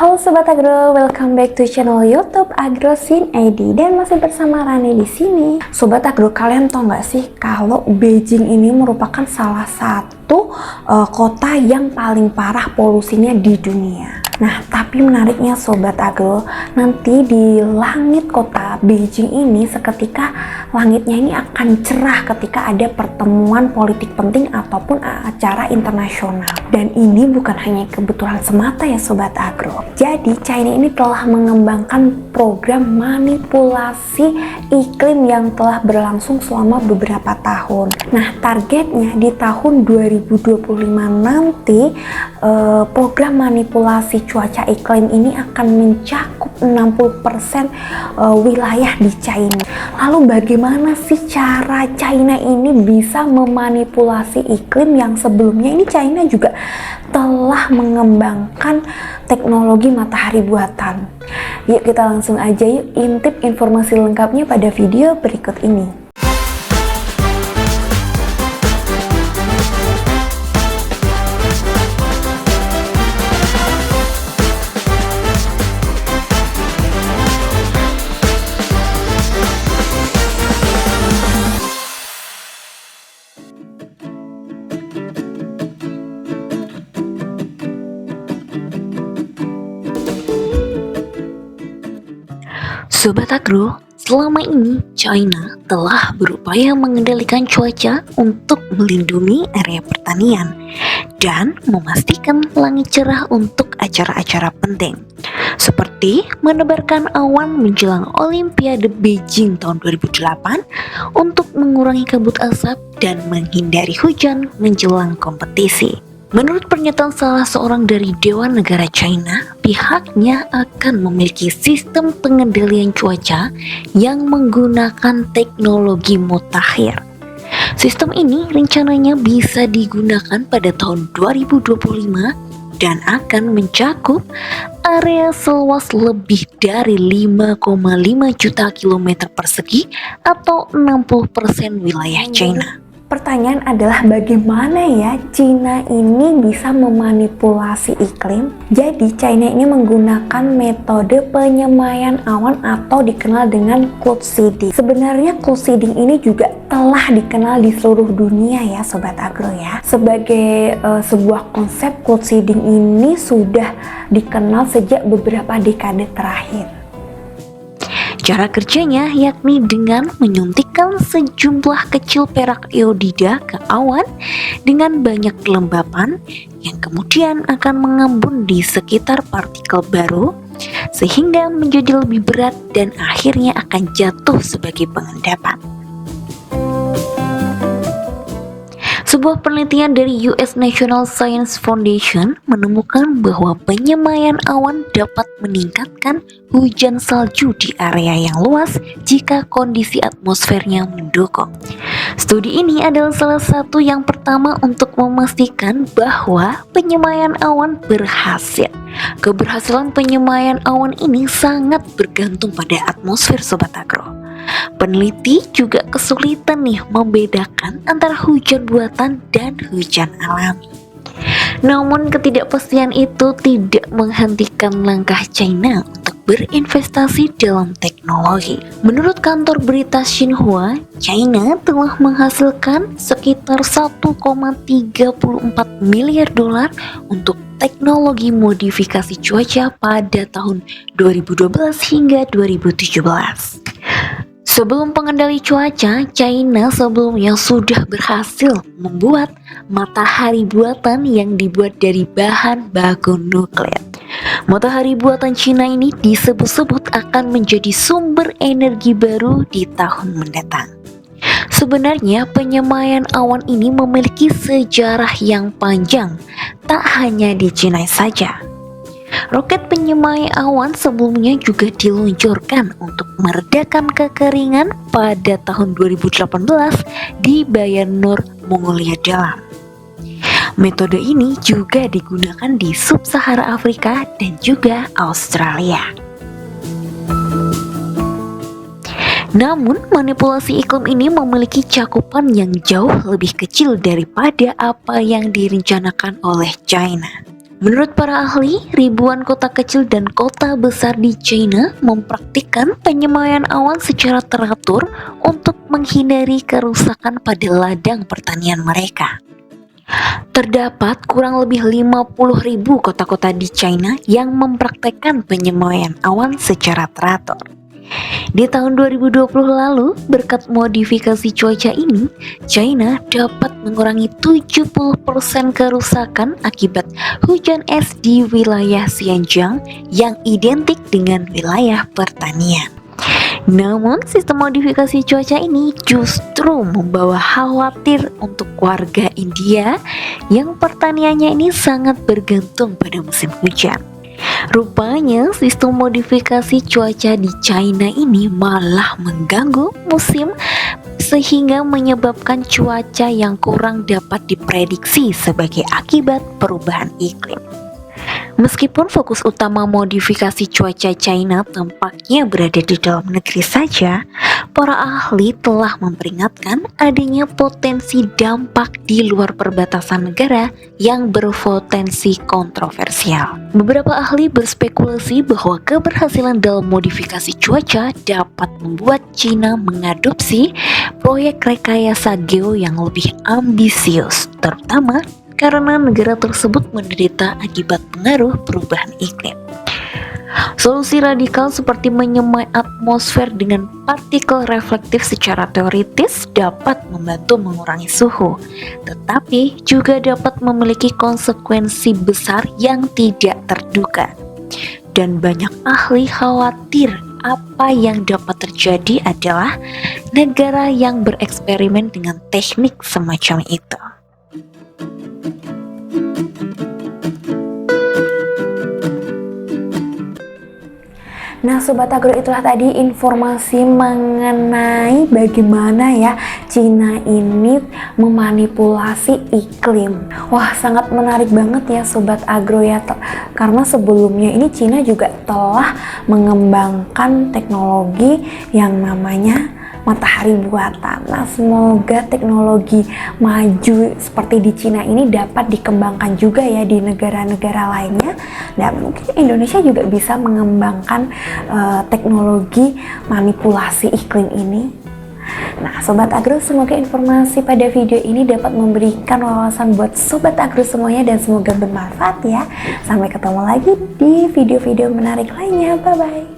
Halo Sobat Agro, welcome back to channel YouTube Agrosin ID dan masih bersama Rani di sini. Sobat Agro, kalian tahu nggak sih kalau Beijing ini merupakan salah satu kota yang paling parah polusinya di dunia. Nah, tapi menariknya Sobat Agro, nanti di langit kota Beijing ini seketika langitnya ini akan cerah ketika ada pertemuan politik penting ataupun acara internasional. Dan ini bukan hanya kebetulan semata ya Sobat Agro. Jadi China ini telah mengembangkan program manipulasi iklim yang telah berlangsung selama beberapa tahun. Nah, targetnya di tahun 2025 nanti program manipulasi cuaca iklim ini akan mencakup 60% wilayah di China. Lalu bagaimana sih cara China ini bisa memanipulasi iklim yang sebelumnya ini China juga telah mengembangkan teknologi matahari buatan. Yuk kita langsung aja yuk intip informasi lengkapnya pada video berikut ini. Sobat Agro, selama ini China telah berupaya mengendalikan cuaca untuk melindungi area pertanian dan memastikan langit cerah untuk acara-acara penting, seperti menebarkan awan menjelang Olimpiade Beijing tahun 2008 untuk mengurangi kabut asap dan menghindari hujan menjelang kompetisi. Menurut pernyataan salah seorang dari Dewan Negara China, pihaknya akan memiliki sistem pengendalian cuaca yang menggunakan teknologi mutakhir. Sistem ini rencananya bisa digunakan pada tahun 2025 dan akan mencakup area seluas lebih dari 5,5 juta kilometer persegi atau 60% wilayah China. Pertanyaan adalah bagaimana ya China ini bisa memanipulasi iklim? Jadi China ini menggunakan metode penyemaian awan atau dikenal dengan cloud seeding. Sebenarnya cloud seeding ini juga telah dikenal di seluruh dunia ya Sobat Agro ya. Sebagai sebuah konsep, cloud seeding ini sudah dikenal sejak beberapa dekade terakhir. Cara kerjanya yakni dengan menyuntikkan sejumlah kecil perak iodida ke awan dengan banyak kelembapan yang kemudian akan mengembun di sekitar partikel baru sehingga menjadi lebih berat dan akhirnya akan jatuh sebagai pengendapan. Sebuah penelitian dari US National Science Foundation menemukan bahwa penyemaian awan dapat meningkatkan hujan salju di area yang luas jika kondisi atmosfernya mendukung. Studi ini adalah salah satu yang pertama untuk memastikan bahwa penyemaian awan berhasil. Keberhasilan penyemaian awan ini sangat bergantung pada atmosfer Sobat Agro. Peneliti juga kesulitan nih membedakan antara hujan buatan dan hujan alami. Namun ketidakpastian itu tidak menghentikan langkah China untuk berinvestasi dalam teknologi. Menurut kantor berita Xinhua, China telah menghasilkan sekitar 1,34 miliar dolar untuk teknologi modifikasi cuaca pada tahun 2012 hingga 2017. Sebelum pengendali cuaca, China sebelumnya sudah berhasil membuat matahari buatan yang dibuat dari bahan baku nuklir. Matahari buatan China ini disebut-sebut akan menjadi sumber energi baru di tahun mendatang. Sebenarnya penyemaian awan ini memiliki sejarah yang panjang, tak hanya di China saja. Roket penyemai awan sebelumnya juga diluncurkan untuk meredakan kekeringan pada tahun 2018 di Bayan-Nur, Mongolia Dalam. Metode ini juga digunakan di Sub-Sahara Afrika dan juga Australia. Namun, manipulasi iklim ini memiliki cakupan yang jauh lebih kecil daripada apa yang direncanakan oleh China. Menurut para ahli, ribuan kota kecil dan kota besar di China mempraktikkan penyemaian awan secara teratur untuk menghindari kerusakan pada ladang pertanian mereka. Terdapat kurang lebih 50.000 kota-kota di China yang mempraktekkan penyemaian awan secara teratur. Di tahun 2020 lalu, berkat modifikasi cuaca ini, China dapat mengurangi 70% kerusakan akibat hujan es di wilayah Xinjiang yang identik dengan wilayah pertanian. Namun, sistem modifikasi cuaca ini justru membawa khawatir untuk warga India yang pertaniannya ini sangat bergantung pada musim hujan. Rupanya, sistem modifikasi cuaca di China ini malah mengganggu musim sehingga menyebabkan cuaca yang kurang dapat diprediksi sebagai akibat perubahan iklim. Meskipun fokus utama modifikasi cuaca China tampaknya berada di dalam negeri saja, para ahli telah memperingatkan adanya potensi dampak di luar perbatasan negara yang berpotensi kontroversial. Beberapa ahli berspekulasi bahwa keberhasilan dalam modifikasi cuaca dapat membuat China mengadopsi proyek rekayasa geo yang lebih ambisius, terutama karena negara tersebut menderita akibat pengaruh perubahan iklim. Solusi radikal seperti menyemai atmosfer dengan partikel reflektif secara teoritis dapat membantu mengurangi suhu, tetapi juga dapat memiliki konsekuensi besar yang tidak terduga. Dan banyak ahli khawatir apa yang dapat terjadi adalah negara yang bereksperimen dengan teknik semacam itu. Nah Sobat Agro, itulah tadi informasi mengenai bagaimana ya Cina ini memanipulasi iklim. Wah, sangat menarik banget ya Sobat Agro ya, karena sebelumnya ini Cina juga telah mengembangkan teknologi yang namanya matahari buatan. Nah, semoga teknologi maju seperti di Cina ini dapat dikembangkan juga ya di negara-negara lainnya, dan mungkin Indonesia juga bisa mengembangkan teknologi manipulasi iklim ini. Nah Sobat Agro, semoga informasi pada video ini dapat memberikan wawasan buat Sobat Agro semuanya dan semoga bermanfaat ya. Sampai ketemu lagi di video-video menarik lainnya. Bye bye.